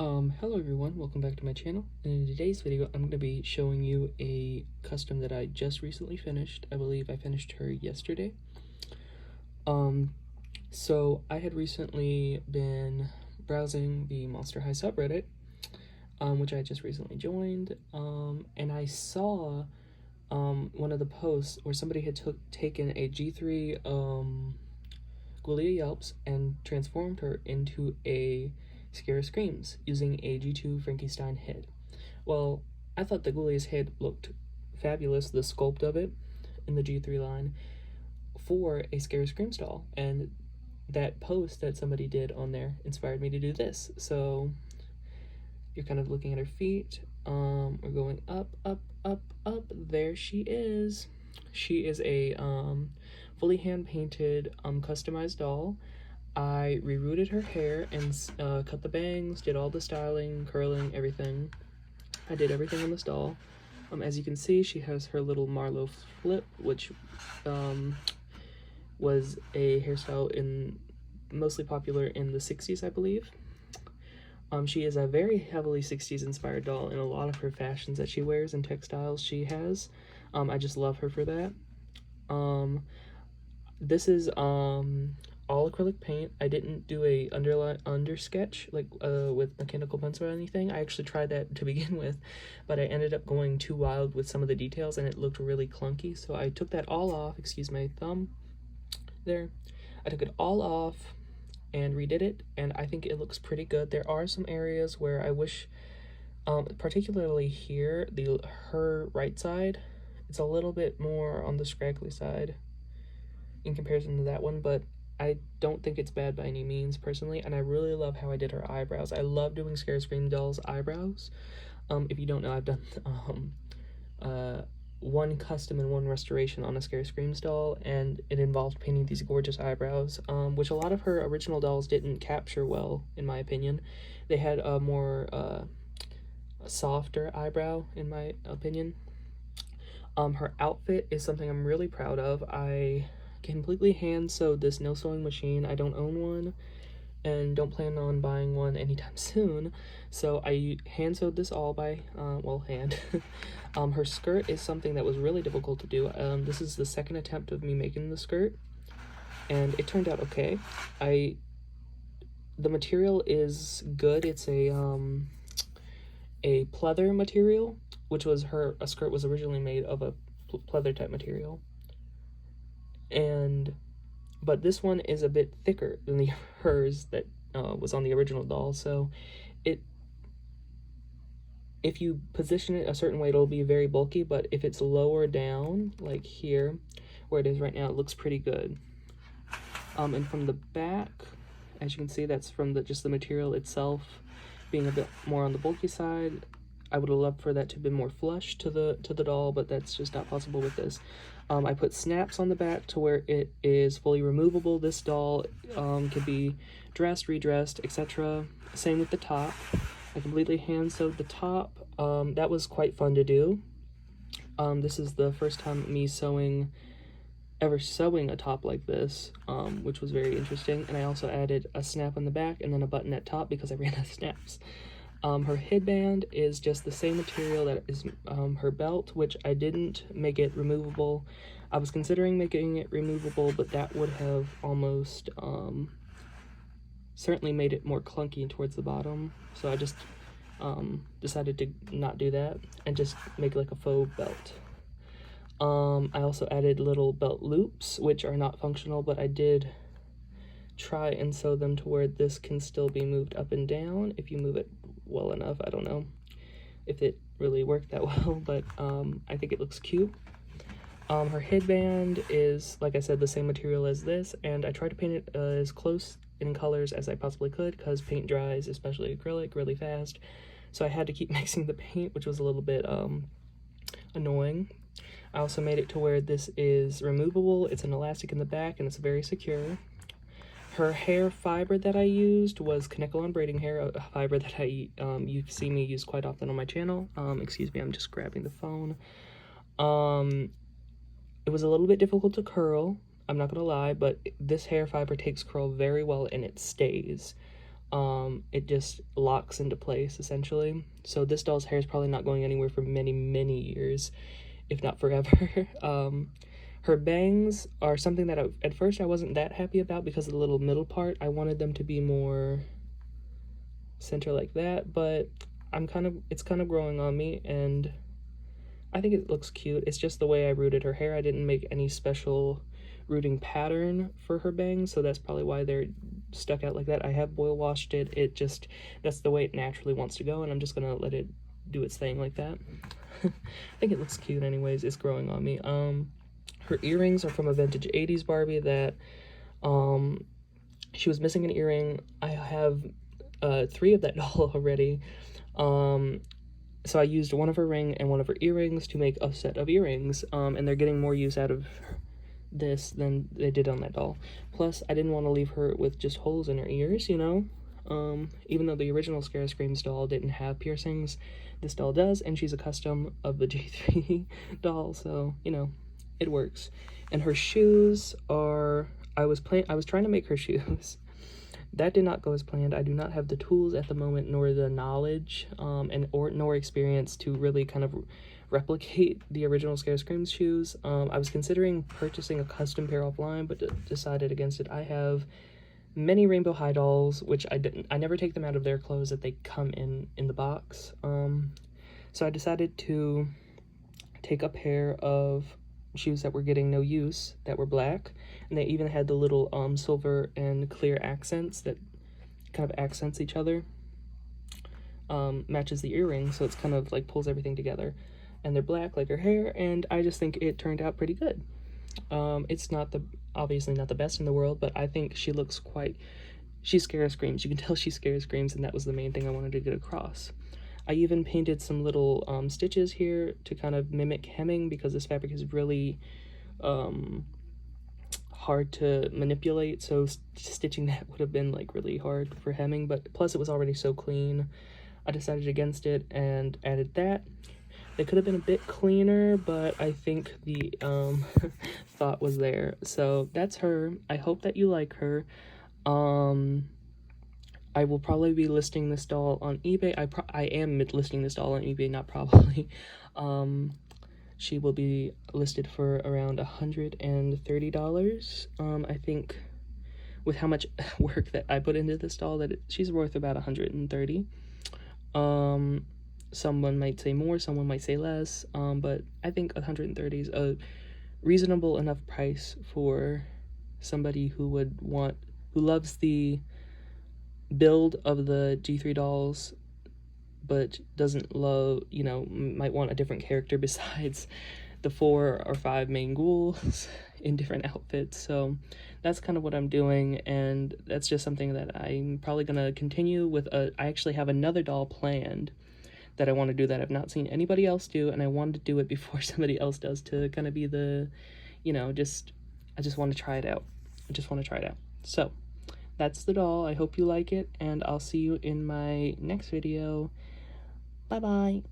Hello everyone, welcome back to my channel. And in today's video, I'm going to be showing you a custom that I just recently finished. I believe I finished her yesterday. So I had recently been browsing the Monster High subreddit, which I just recently joined, and I saw one of the posts where somebody had taken a G3 Ghoulia Yelps and transformed her into a Scarah Screams using a G2 Frankenstein head. Well, I thought the Ghoulia's head looked fabulous, the sculpt of it in the G3 line, for a Scarah Screams doll, and that post that somebody did on there inspired me to do this. So you're kind of looking at her feet. We're going up, up, up, up. There she is. She is a fully hand-painted, customized doll. I rerouted her hair and cut the bangs, did all the styling, curling, everything. I did everything on this doll. As you can see, she has her little Marlowe flip, which was a hairstyle mostly popular in the 60s, I believe. She is a very heavily 60s inspired doll in a lot of her fashions that she wears and textiles she has. I just love her for that. This is all acrylic paint. I didn't do a under sketch like with mechanical pencil or anything. I actually tried that to begin with, but I ended up going too wild with some of the details and it looked really clunky. So I took that all off. Excuse my thumb there. I took it all off and redid it, and I think it looks pretty good. There are some areas where I wish, particularly here, her right side, it's a little bit more on the scraggly side in comparison to that one, but I don't think it's bad by any means personally, and I really love how I did her eyebrows. I love doing Scarah Scream dolls' eyebrows. If you don't know, I've done one custom and one restoration on a Scarah Screams doll, and it involved painting these gorgeous eyebrows, which a lot of her original dolls didn't capture well, in my opinion. They had a more softer eyebrow, in my opinion. Her outfit is something I'm really proud of. I completely hand-sewed this no sewing machine. I don't own one and don't plan on buying one anytime soon, so I hand-sewed this all by, well, hand. Her skirt is something that was really difficult to do. This is the second attempt of me making the skirt, and it turned out okay. The material is good. It's a pleather material, which was a skirt was originally made of a pleather type material, but this one is a bit thicker than hers that was on the original doll, so if you position it a certain way, it'll be very bulky, but if it's lower down, like here, where it is right now, it looks pretty good. And from the back, as you can see, that's from just the material itself being a bit more on the bulky side. I would have loved for that to have been more flush to the doll, but that's just not possible with this. I put snaps on the back to where it is fully removable. This doll can be dressed, redressed, etc. Same with the top. I completely hand-sewed the top. That was quite fun to do. This is the first time me ever sewing a top like this, which was very interesting. And I also added a snap on the back and then a button at top because I ran out of snaps. Her headband is just the same material that is her belt, which I didn't make it removable. I was considering making it removable, but that would have almost certainly made it more clunky towards the bottom. So I just decided to not do that and just make like a faux belt. I also added little belt loops, which are not functional, but I did try and sew them to where this can still be moved up and down if you move it well enough. I don't know if it really worked that well, but I think it looks cute. Her headband is, like I said, the same material as this, and I tried to paint it as close in colors as I possibly could because paint dries, especially acrylic, really fast. So I had to keep mixing the paint, which was a little bit annoying. I also made it to where this is removable. It's an elastic in the back and it's very secure. Her hair fiber that I used was Kanekalon braiding hair, a fiber that you see me use quite often on my channel. Excuse me, I'm just grabbing the phone. It was a little bit difficult to curl, I'm not gonna lie, but this hair fiber takes curl very well and it stays. it just locks into place essentially. So this doll's hair is probably not going anywhere for many, many years, if not forever. Her bangs are something that at first I wasn't that happy about because of the little middle part. I wanted them to be more center like that, but it's kind of growing on me, and I think it looks cute. It's just the way I rooted her hair. I didn't make any special rooting pattern for her bangs, so that's probably why they're stuck out like that. I have boil washed it. That's the way it naturally wants to go, and I'm just gonna let it do its thing like that. I think it looks cute anyways. It's growing on me. Her earrings are from a vintage 80s Barbie that, she was missing an earring. I have 3 of that doll already. So I used one of her ring and one of her earrings to make a set of earrings, and they're getting more use out of this than they did on that doll. Plus, I didn't want to leave her with just holes in her ears, you know? Even though the original Scarah Screams doll didn't have piercings, this doll does, and she's a custom of the J3 doll, so, you know, it works. And her shoes are, I was trying to make her shoes. That did not go as planned. I do not have the tools at the moment, nor the knowledge, nor experience to really kind of replicate the original Scarah Screams shoes. I was considering purchasing a custom pair offline, but decided against it. I have many Rainbow High dolls, which I never take them out of their clothes that they come in the box. So I decided to take a pair of shoes that were getting no use, that were black, and they even had the little silver and clear accents that kind of accents each other, matches the earring, so it's kind of like pulls everything together, and they're black like her hair, and I just think it turned out pretty good. It's obviously not the best in the world, but I think she looks she Scarah Screams. You can tell she Scarah Screams, and that was the main thing I wanted to get across. I even painted some little stitches here to kind of mimic hemming, because this fabric is really hard to manipulate, so stitching that would have been like really hard for hemming, but plus it was already so clean, I decided against it and added that. They could have been a bit cleaner, but I think the thought was there. So that's her. I hope that you like her. I will probably be listing this doll on eBay. I am listing this doll on eBay, not probably. She will be listed for around $130. I think with how much work that I put into this doll, that she's worth about $130. Someone might say more, someone might say less, but I think $130 is a reasonable enough price for somebody who loves the build of the G3 dolls, but doesn't love, might want a different character besides the 4 or 5 main ghouls in different outfits. So that's kind of what I'm doing, and that's just something that I'm probably gonna continue with. I actually have another doll planned that I want to do that I've not seen anybody else do, and I wanted to do it before somebody else does, to kind of be the, I just want to try it out. So that's the doll. I hope you like it, and I'll see you in my next video. Bye bye.